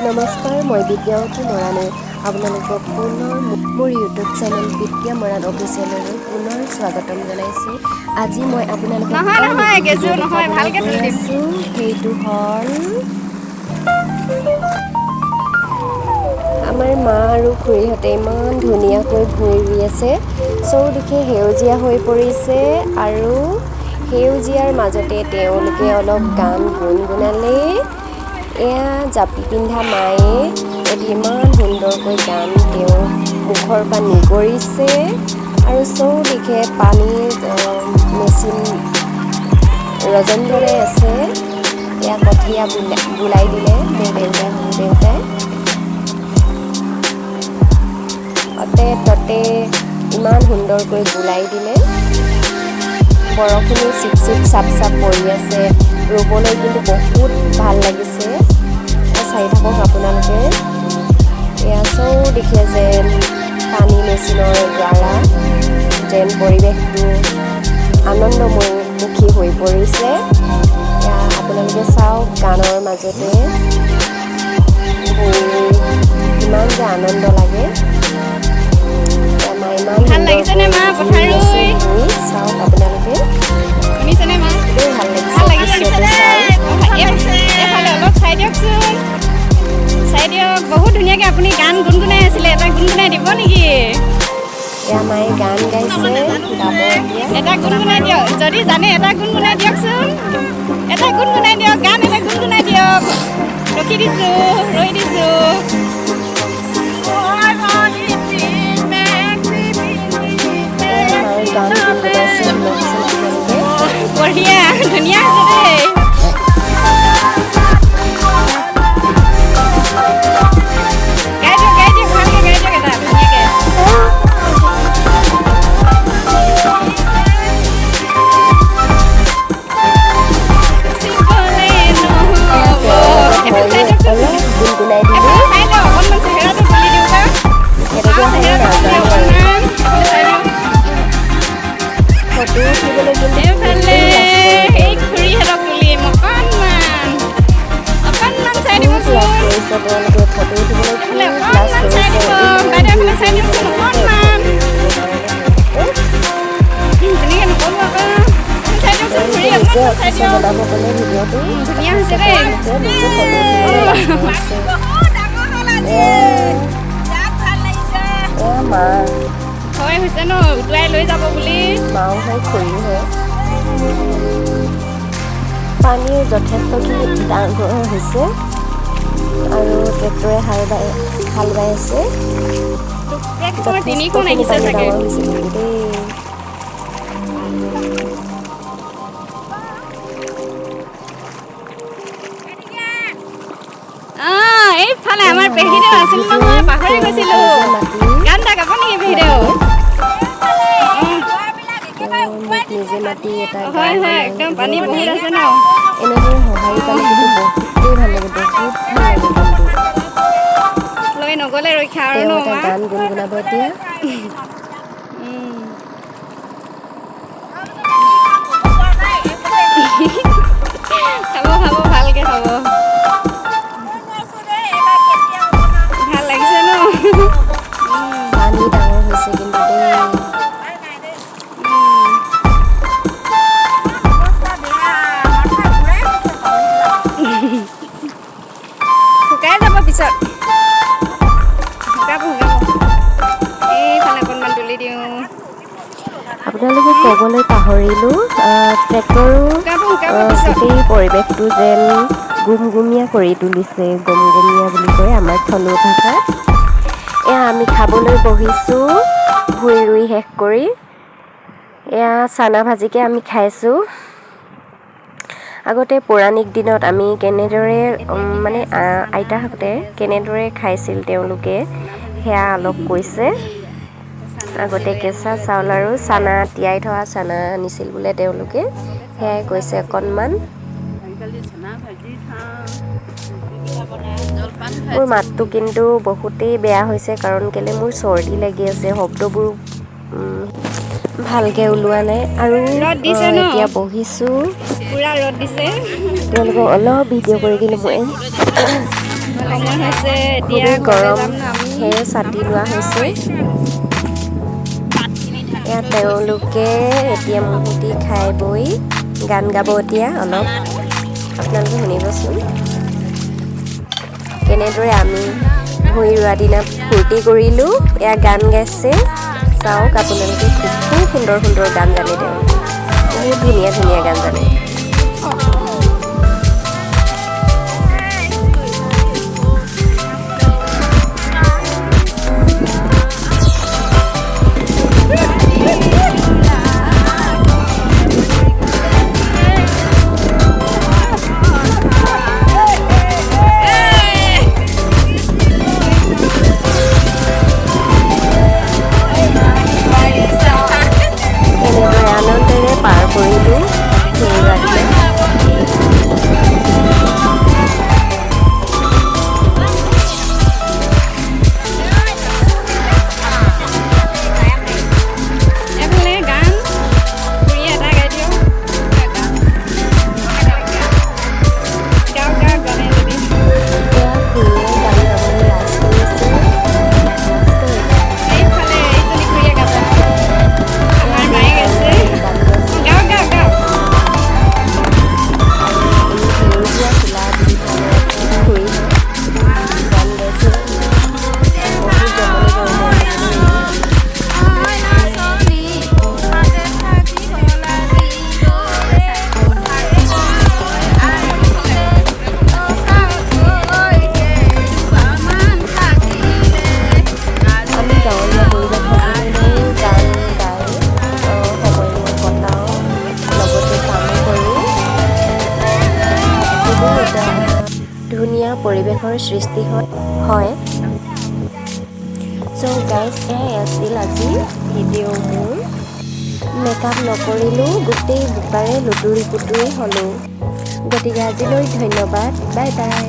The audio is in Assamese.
নমস্কাৰ, মই বিদ্যাৱতী মৰাণে আপোনালোকক পুনৰ মোৰ ইউটিউব চেনেল বিদ্যা মৰাণ অফিচিয়েললৈ পুনৰ স্বাগতম জনাইছোঁ। আজি মই আপোনালোকক আছোঁ, সেইটো হ'ল আমাৰ মা আৰু খুৰীহঁতে ইমান ধুনীয়াকৈ ভুই ৰুই আছে। চৌদিশে সেউজীয়া হৈ পৰিছে আৰু সেউজীয়াৰ মাজতে তেওঁলোকে অলপ গান গুণগুণালে। এয়া জাপি পিন্ধা মায়ে এটি ইমান সুন্দৰকৈ গান তেওঁ মুখৰ পৰা নিগৰিছে আৰু চৌদিশে পানীৰ মেচিন ৰজনদৰে আছে। এয়া কঠীয়া বুলাই দিলে মোৰ দেউতাই অতে ততে ইমান সুন্দৰকৈ বুলাই দিলে। বৰষুণো চিপ চিপ চাপ চাপ পৰি আছে। ৰুবলৈ কিন্তু বহুত ভাল লাগিছে। চাই থাকক আপোনালোকে। এয়া চৌদিশে যেন পানী মেচিনৰ দ্বাৰা যেন পৰিৱেশটো আনন্দমুখী হৈ পৰিছে। এয়া আপোনালোকে চাওক, গানৰ মাজতে ইমান যে আনন্দ লাগে। ইমান ভাল লাগিছেনে মা পথাৰ ৰুই? চাওক আপোনালোকে, শুনিছেনে মা? ভাল ভাল লাগিছেনে? এইফালে অলপ চাই দিয়কচোন, চাই দিয়ক। বহুত ধুনীয়াকৈ আপুনি গান গুণগুণাই আছিলে, এটা গুণগুণাই দিব নেকি? এয়া মায়ে গান গাইছে, গাব এতিয়া। এটা গুণগুণাই দিয়ক, যদি জানে এটা গুণগুণাই দিয়কচোন। এটা গুণগুণাই দিয়ক, গান এটা গুণগুণাই দিয়ক। ৰখি দিছোঁ, ৰৈ দিছোঁ। মায়ে গান গুণগুণাইছে, শুনকচোন আপোনালোকে। বঢ়িয়া, ধুনীয়া হৈছে দেই। গাই দিয়ক, ভালকৈ গাই দিয়ক এটা ধুনীয়াকৈ। অলপ গুণগুণাই দিলোঁ। চাই লওক, অকণমান চেহেৰাটো তুলি দিওঁ বাৰু। ফটো উঠিবলৈ কিন্তু এইফালে এই খুৰীহঁতক তুলিম অকণমান চাই দিবচোন। লাজ কৰিছে তেওঁলোকে, ফটো উঠিবলৈ এইফালে লাজ অকণমান চাই দিব, বাইদেউ এইফালে চাই দিবচোন অকণমান। তেনেকৈ নকৰোঁ আকৌ, চাই দিয়কচোন খুৰী, অকণমান চাই দিয়ক। বনাব গ'লে ভিডিঅ'টো ধুনীয়া হৈছে দেই। নিজে ফটো উঠিবলৈ লাজ কৰিছে। মা হয় হৈছে ন, উটুৱাই লৈ যাব বুলি। মাও হয়, খুৰীও হয়। পানীৰ যথেষ্টখিনি ডাঙৰ হৈছে আৰু ট্ৰেক্টৰে হাল বাই আছে। তিনিখন আহিছে চাগে। ডাঙৰ হৈছে কিন্তু দেই। এইফালে আমাৰ পেহীদেউ আছিল নহয়, পাহৰি গৈছিলোঁ। গান এটা গাব নেকি পেহীদেউ? নিজে মাতি এটা হয় হয়, একদম পানী বহুত আছে ন। এনেদৰে সঁহাৰি পালে কিন্তু বহুতেই ভাল লাগে, বহুত ভাল লাগে কিন্তু। লৈ নগ'লে ৰক্ষা আৰু ন তেওঁ এটা মা। গান গুণগুণাব এতিয়া। খাব ভালকৈ খাব। ভাল লাগিছে ন? পানী ডাঙৰ হৈছে কিন্তু দেই। শুকাই যাব পিছত, শুকাব। এইফালে অকণমান তুলি দিওঁ। আপোনালোকে ক'বলৈ পাহৰিলোঁ, ট্ৰেক্টৰো গোটেই পৰিৱেশটো যেন গুমগুমীয়া কৰি তুলিছে। গুমগুমীয়া বুলি কয় আমাৰ থলুৱা ভাষাত। এয়া আমি খাবলৈ বহিছোঁ, ভুই ৰুই শেষ কৰি। এয়া চানা ভাজিকে আমি খাইছোঁ। আগতে পৌৰাণিক দিনত আমি কেনেদৰে মানে আইতাহঁতে কেনেদৰে খাইছিল তেওঁলোকে সেয়া অলপ কৈছে। আগতে কেঁচা চাউল আৰু চানা, তিয়াই থোৱা চানা আনিছিল বোলে তেওঁলোকে, সেয়াই কৈছে অকণমান। মোৰ মাতটো কিন্তু বহুতেই বেয়া হৈছে, কাৰণ কেলৈ মোৰ চৰ্দি লাগি আছে, শব্দবোৰ ভালকৈ ওলোৱা নাই। আৰু এতিয়া বহিছোঁ, পুৰা ৰ'দ দিছে। তেওঁলোকক অলপ ভিডিঅ' কৰি দিলোঁ মই। সময় হৈছে এতিয়া খুবেই গৰম যাম ন আমি সেয়ে ছাতি লোৱা হৈছে এয়া তেওঁলোকে এতিয়া মুহুতি খাই বৈ গান গাব এতিয়া অলপ আপোনালোকে শুনিবচোন কেনেদৰে আমি ভূঁই ৰোৱা দিনা ফূৰ্তি কৰিলোঁ এয়া গান গাইছে চাওক আপোনালোকে খুব সুন্দৰ সুন্দৰ গান জানে তেওঁলোকে বহুত ধুনীয়া ধুনীয়া গান জানে এনেদৰে আনন্দেৰে পাৰ কৰিলোঁ ভূঁই ৰোৱা দিনা এফালে গান খুৰীয়ে এটা গাই দিয়ক গাওক গাওক জানে যদি এয়া খুৰীয়ে গান গাবলৈ লাজ কৰিছে এইফালে এইজনী খুৰীয়ে গাব আমাৰ মায়ে গাইছে গান গাইছে গাওক গাওক গাওক আৰু এই সেউজীয়া চোলা পিন্ধি খুৰী গান গাইছে বহুত জমনি কৰিলে আমি গাঁৱলীয়া পৰিৱেশ গান গাই সময়বোৰ কটাওঁ লগতে কামো কৰোঁ খুবেই এটা ধুনীয়া পৰিৱেশৰ সৃষ্টি হয় চ' গাইজ এয়াই আছিল আজি ভিডিঅ' মোৰ মেকআপ নকৰিলোঁ গোটেই বোকাৰে লুতুৰি পুতুৰি হ'লোঁ গতিকে আজিলৈ ধন্যবাদ বাই বাই